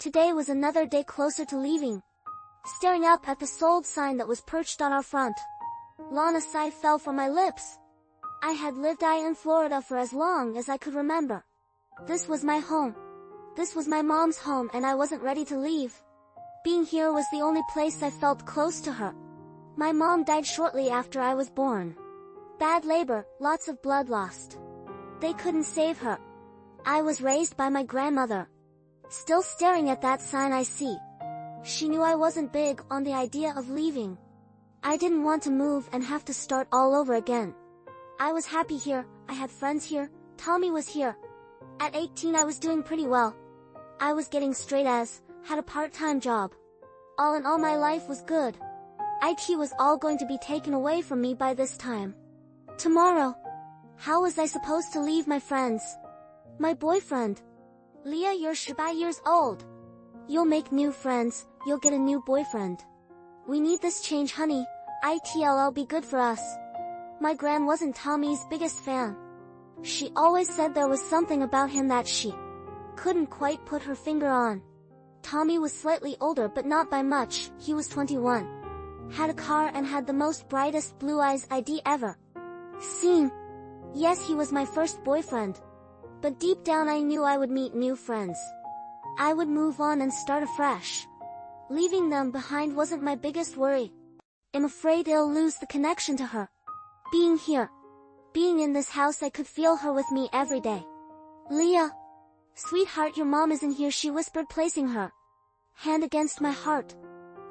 Today was another day closer to leaving. Staring up at the sold sign that was perched on our front lawn, a sigh fell from my lips. I had lived in Florida for as long as I could remember. This was my home. This was my mom's home, and I wasn't ready to leave. Being here was the only place I felt close to her. My mom died shortly after I was born. Bad labor, lots of blood lost. They couldn't save her. I was raised by my grandmother. Still staring at that sign, I see. She knew I wasn't big on the idea of leaving. I didn't want to move and have to start all over again. I was happy here, I had friends here, Tommy was here. At 18 I was doing pretty well. I was getting straight A's, had a part-time job. All in all, my life was good. IT was all going to be taken away from me by this time. Tomorrow. How was I supposed to leave my friends? My boyfriend. Leah, you're 18 years old. You'll make new friends, you'll get a new boyfriend. We need this change, honey. It'll be good for us. My gran wasn't Tommy's biggest fan. She always said there was something about him that she couldn't quite put her finger on. Tommy was slightly older, but not by much. He was 21. Had a car and had the most brightest blue eyes I'd ever seen. Yes, he was my first boyfriend. But deep down I knew I would meet new friends. I would move on and start afresh. Leaving them behind wasn't my biggest worry. I'm afraid I'll lose the connection to her. Being here, being in this house, I could feel her with me every day. Leah. Sweetheart, your mom isn't here, she whispered, placing her hand against my heart.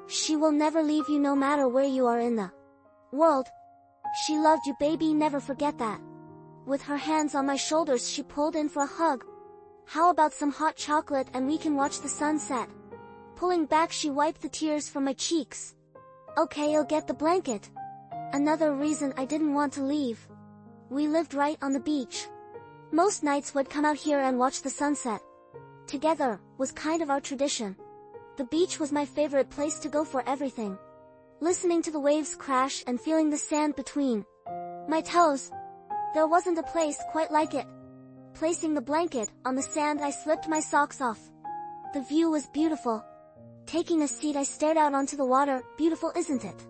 She will never leave you no matter where you are in the world. She loved you, baby, never forget that. With her hands on my shoulders, she pulled in for a hug. How about some hot chocolate and we can watch the sunset? Pulling back, she wiped the tears from my cheeks. Okay, I'll get the blanket. Another reason I didn't want to leave. We lived right on the beach. Most nights we'd come out here and watch the sunset together, was kind of our tradition. The beach was my favorite place to go for everything. Listening to the waves crash and feeling the sand between my toes. There wasn't a place quite like it. Placing the blanket on the sand, I slipped my socks off. The view was beautiful. Taking a seat, I stared out onto the water. Beautiful, isn't it?